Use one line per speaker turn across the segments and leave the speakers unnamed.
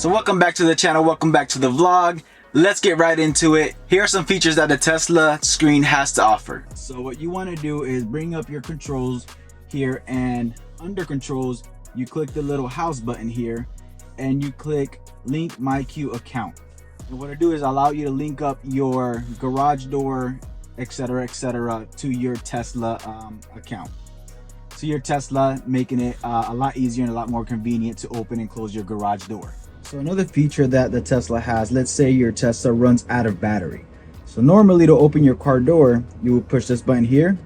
So welcome back to the channel, welcome back to the vlog. Let's get right into it. Here are some features that the Tesla screen has to offer. So what you want to do is bring up your controls here, and under controls you click the little house button here and you click link MyQ account. And what I do is allow you to link up your garage door, etc., to your Tesla account. So your Tesla, making it a lot easier and a lot more convenient to open and close your garage door. So another feature that the Tesla has, let's say your Tesla runs out of battery. So normally to open your car door, you will push this button here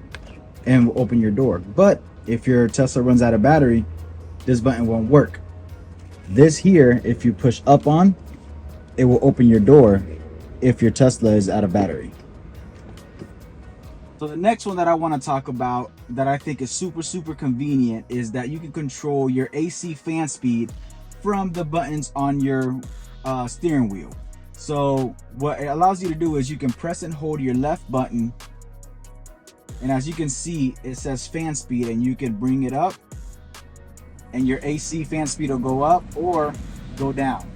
and will open your door. But if your Tesla runs out of battery, this button won't work. This here, if you push up on, it will open your door if your Tesla is out of battery. So the next one that I want to talk about that I think is super convenient is that you can control your AC fan speed from the buttons on your steering wheel. So what it allows you to do is you can press and hold your left button, and as you can see it says fan speed, and you can bring it up and your AC fan speed will go up or go down.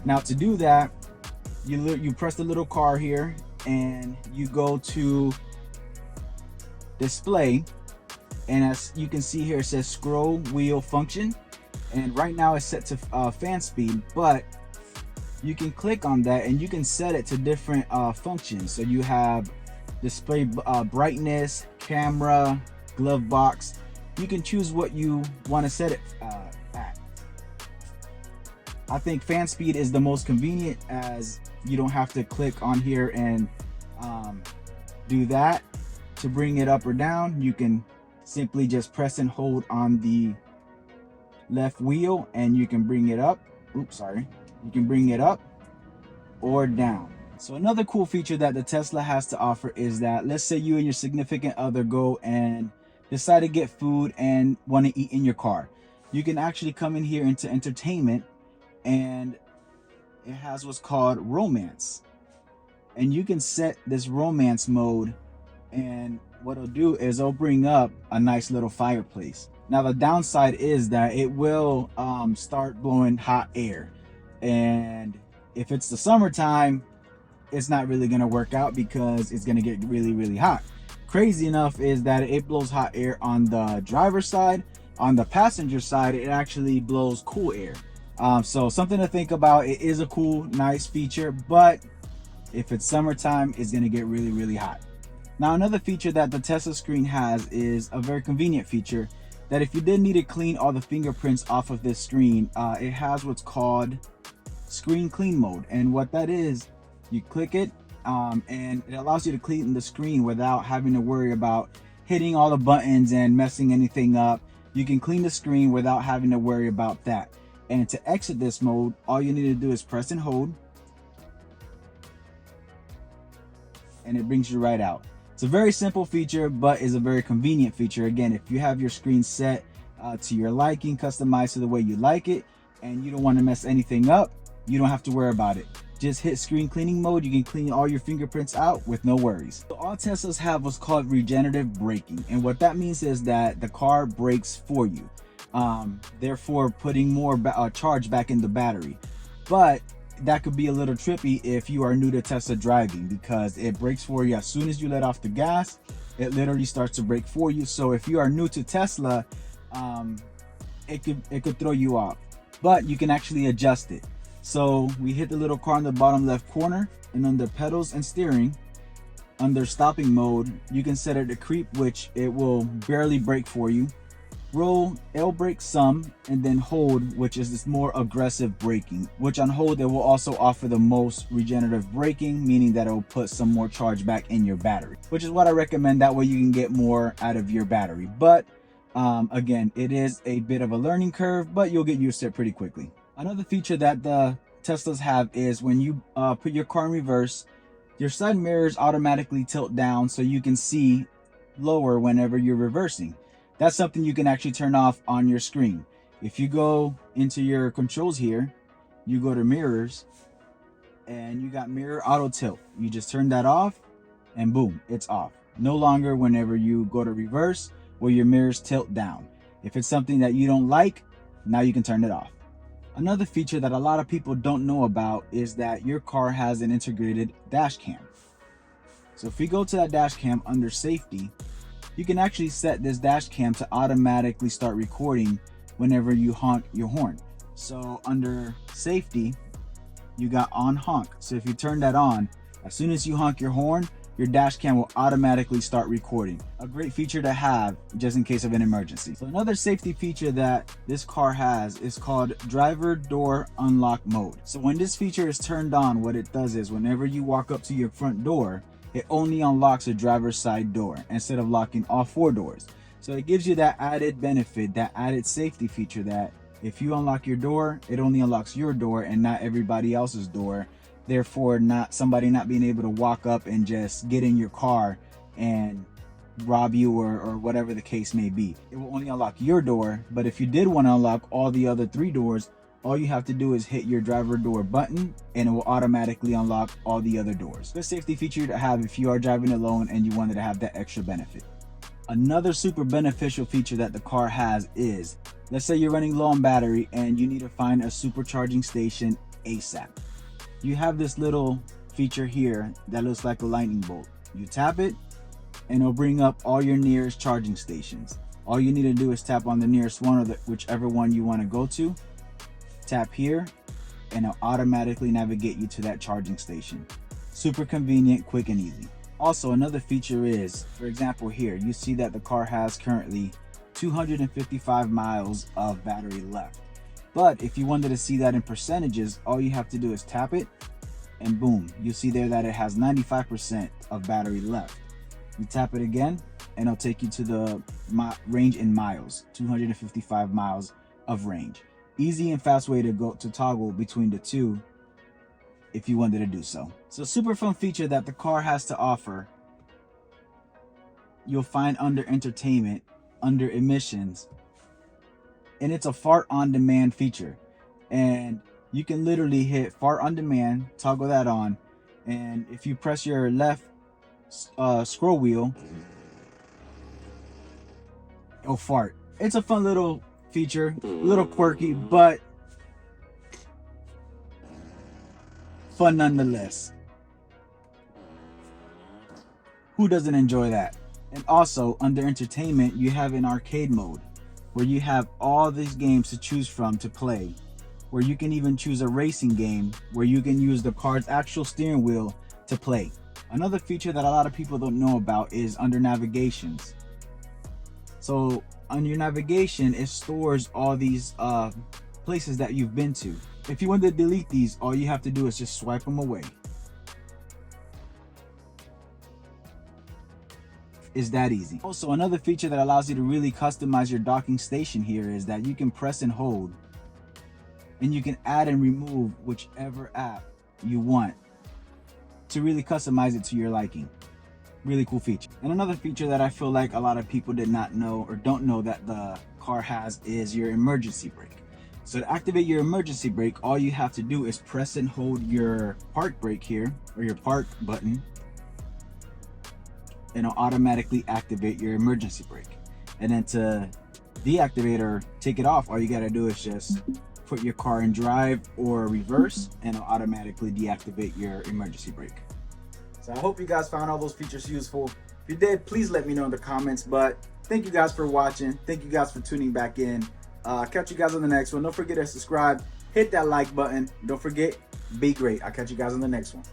Now to do that, you press the little car here and you go to display, and as you can see here it says scroll wheel function, and right now it's set to fan speed, but you can click on that and you can set it to different functions. So you have display brightness, camera, glove box. You can choose what you want to set it at. I think fan speed is the most convenient, as you don't have to click on here and do that. To bring it up or down, you can simply just press and hold on the left wheel and you can bring it up. You can bring it up or down. So another cool feature that the Tesla has to offer is that, let's say you and your significant other go and decide to get food and want to eat in your car. You can actually come in here into entertainment, and it has what's called romance, and you can set this romance mode, and what it'll do is it'll bring up a nice little fireplace. Now the downside is that it will start blowing hot air, and if it's the summertime, it's not really going to work out because it's going to get really hot. Crazy enough is that it blows hot air on the driver's side. On the passenger side, it actually blows cool air. So something to think about. It is a cool, nice feature, but if it's summertime, it's going to get really hot. Now another feature that the Tesla screen has is a very convenient feature, that if you did need to clean all the fingerprints off of this screen, it has what's called screen clean mode. And what that is, you click it and it allows you to clean the screen without having to worry about hitting all the buttons and messing anything up. You can clean the screen without having to worry about that. And to exit this mode, all you need to do is press and hold, and it brings you right out. It's a very simple feature, but is a very convenient feature. Again, if you have your screen set to your liking, customized to the way you like it, and you don't want to mess anything up, you don't have to worry about it. Just hit screen cleaning mode. You can clean all your fingerprints out with no worries. So all Teslas have what's called regenerative braking, and what that means is that the car brakes for you, therefore putting more charge back in the battery. But that could be a little trippy if you are new to Tesla driving, because it brakes for you as soon as you let off the gas. It literally starts to brake for you. So if you are new to Tesla, it could throw you off, but you can actually adjust it. So we hit the little car in the bottom left corner, and under pedals and steering, under stopping mode, you can set it to creep, which it will barely brake for you. Roll, it'll brake some, and then hold, which is this more aggressive braking, which on hold it will also offer the most regenerative braking, meaning that it will put some more charge back in your battery, which is what I recommend. That way you can get more out of your battery. But again, it is a bit of a learning curve, but you'll get used to it pretty quickly. Another feature that the Teslas have is when you put your car in reverse, your side mirrors automatically tilt down so you can see lower whenever you're reversing. That's something you can actually turn off on your screen. If you go into your controls here, you go to mirrors, and you got mirror auto tilt. You just turn that off, and boom, it's off. No longer whenever you go to reverse will your mirrors tilt down. If it's something that you don't like, now you can turn it off. Another feature that a lot of people don't know about is that your car has an integrated dash cam. So if we go to that dash cam under safety, you can actually set this dash cam to automatically start recording whenever you honk your horn. So under safety, you got on honk. So if you turn that on, as soon as you honk your horn, your dash cam will automatically start recording. A great feature to have just in case of an emergency. So another safety feature that this car has is called driver door unlock mode. So when this feature is turned on, what it does is whenever you walk up to your front door, it only unlocks the driver's side door instead of locking all 4 doors. So it gives you that added benefit, that added safety feature that if you unlock your door, it only unlocks your door and not everybody else's door. Therefore, somebody not being able to walk up and just get in your car and rob you or whatever the case may be. It will only unlock your door, but if you did want to unlock all the other 3 doors, all you have to do is hit your driver door button and it will automatically unlock all the other doors. Good safety feature to have if you are driving alone and you wanted to have that extra benefit. Another super beneficial feature that the car has is, let's say you're running low on battery and you need to find a supercharging station ASAP. You have this little feature here that looks like a lightning bolt. You tap it and it'll bring up all your nearest charging stations. All you need to do is tap on the nearest one or whichever one you want to go to. Tap here and it'll automatically navigate you to that charging station. Super convenient, quick and easy. Also, another feature is, for example here, you see that the car has currently 255 miles of battery left. But if you wanted to see that in percentages, all you have to do is tap it and boom, you see there that it has 95% of battery left. You tap it again and it'll take you to the range in miles, 255 miles of range. Easy and fast way to go to toggle between the two if you wanted to do so. So super fun feature that the car has to offer. You'll find under entertainment, under emissions, and it's a fart on demand feature. And you can literally hit fart on demand, toggle that on, and if you press your left scroll wheel, it'll fart. It's a fun little feature, a little quirky, but fun nonetheless. Who doesn't enjoy that? And also under entertainment, you have an arcade mode where you have all these games to choose from to play, where you can even choose a racing game where you can use the car's actual steering wheel to play. Another feature that a lot of people don't know about is under navigations. So on your navigation, it stores all these places that you've been to. If you want to delete these, all you have to do is just swipe them away. It's that easy. Also, another feature that allows you to really customize your docking station here is that you can press and hold and you can add and remove whichever app you want to really customize it to your liking. Really cool feature. And another feature that I feel like a lot of people did not know or don't know that the car has is your emergency brake. So to activate your emergency brake, all you have to do is press and hold your park brake here, or your park button, and it'll automatically activate your emergency brake. And then to deactivate or take it off, all you gotta do is just put your car in drive or reverse and it'll automatically deactivate your emergency brake. So I hope you guys found all those features useful. If you did, please let me know in the comments. But thank you guys for watching. Thank you guys for tuning back in. Catch you guys on the next one. Don't forget to subscribe, hit that like button. Don't forget, be great. I'll catch you guys on the next one.